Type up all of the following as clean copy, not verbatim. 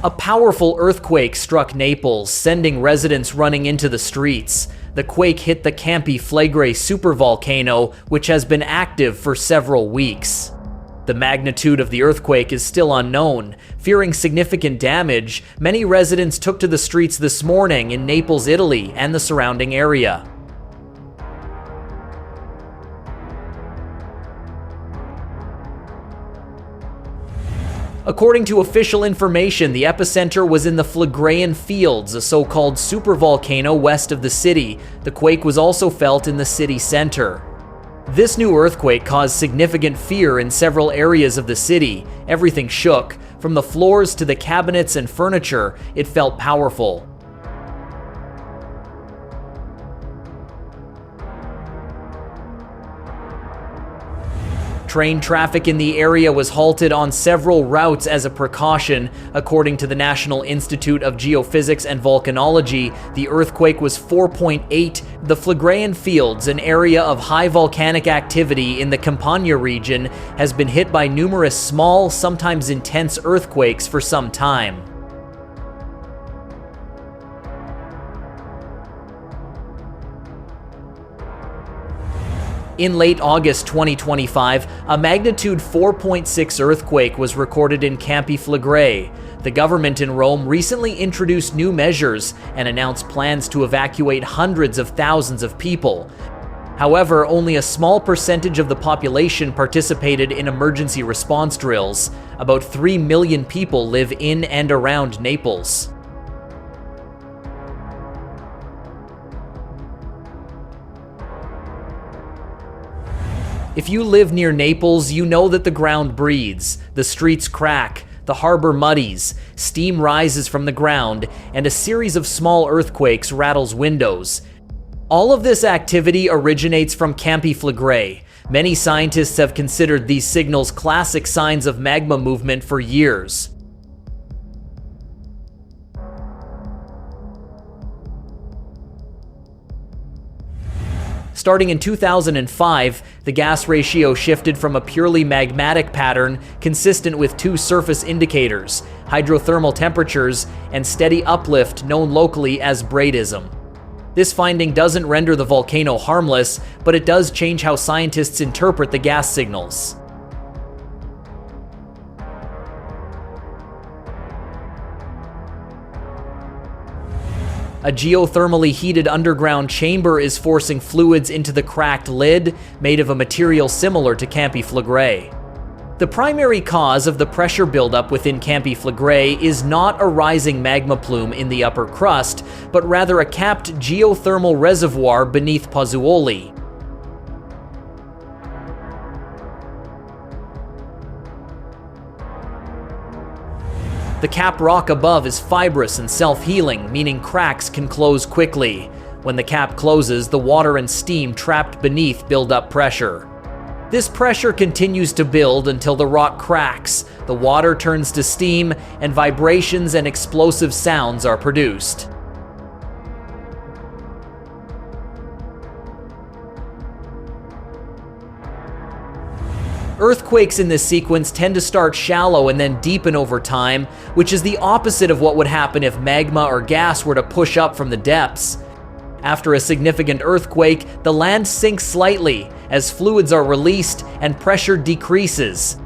A powerful earthquake struck Naples, sending residents running into the streets. The quake hit the Campi Flegrei supervolcano, which has been active for several weeks. The magnitude of the earthquake is still unknown. Fearing significant damage, many residents took to the streets this morning in Naples, Italy, and the surrounding area. According to official information, the epicenter was in the Phlegraean Fields, a so-called supervolcano west of the city. The quake was also felt in the city center. This new earthquake caused significant fear in several areas of the city. Everything shook. From the floors to the cabinets and furniture, it felt powerful. Train traffic in the area was halted on several routes as a precaution. According to the National Institute of Geophysics and Volcanology, the earthquake was 4.8. The Phlegraean Fields, an area of high volcanic activity in the Campania region, has been hit by numerous small, sometimes intense earthquakes for some time. In late August 2025, a magnitude 4.6 earthquake was recorded in Campi Flegrei. The government in Rome recently introduced new measures and announced plans to evacuate hundreds of thousands of people. However, only a small percentage of the population participated in emergency response drills. About 3 million people live in and around Naples. If you live near Naples, you know that the ground breathes, the streets crack, the harbor muddies, steam rises from the ground, and a series of small earthquakes rattles windows. All of this activity originates from Campi Flegrei. Many scientists have considered these signals classic signs of magma movement for years. Starting in 2005, the gas ratio shifted from a purely magmatic pattern consistent with two surface indicators, hydrothermal temperatures and steady uplift known locally as braidism. This finding doesn't render the volcano harmless, but it does change how scientists interpret the gas signals. A geothermally heated underground chamber is forcing fluids into the cracked lid, made of a material similar to Campi Flegrei. The primary cause of the pressure buildup within Campi Flegrei is not a rising magma plume in the upper crust, but rather a capped geothermal reservoir beneath Pozzuoli. The cap rock above is fibrous and self-healing, meaning cracks can close quickly. When the cap closes, the water and steam trapped beneath build up pressure. This pressure continues to build until the rock cracks, the water turns to steam, and vibrations and explosive sounds are produced. Earthquakes in this sequence tend to start shallow and then deepen over time, which is the opposite of what would happen if magma or gas were to push up from the depths. After a significant earthquake, the land sinks slightly as fluids are released and pressure decreases.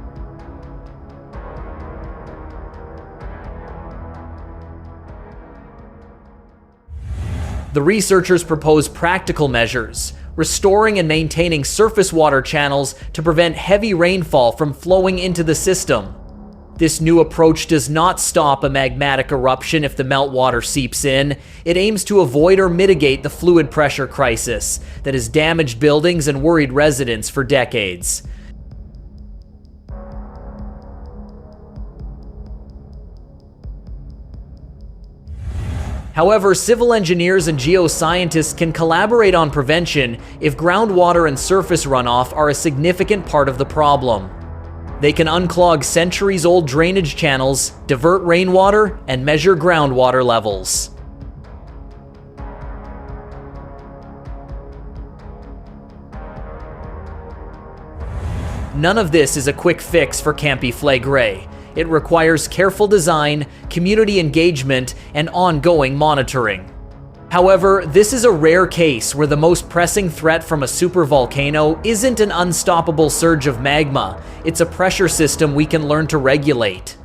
The researchers propose practical measures, restoring and maintaining surface water channels to prevent heavy rainfall from flowing into the system. This new approach does not stop a magmatic eruption if the meltwater seeps in. It aims to avoid or mitigate the fluid pressure crisis that has damaged buildings and worried residents for decades. However, civil engineers and geoscientists can collaborate on prevention if groundwater and surface runoff are a significant part of the problem. They can unclog centuries-old drainage channels, divert rainwater, and measure groundwater levels. None of this is a quick fix for Campi Flegrei. It requires careful design, community engagement, and ongoing monitoring. However, this is a rare case where the most pressing threat from a supervolcano isn't an unstoppable surge of magma, it's a pressure system we can learn to regulate.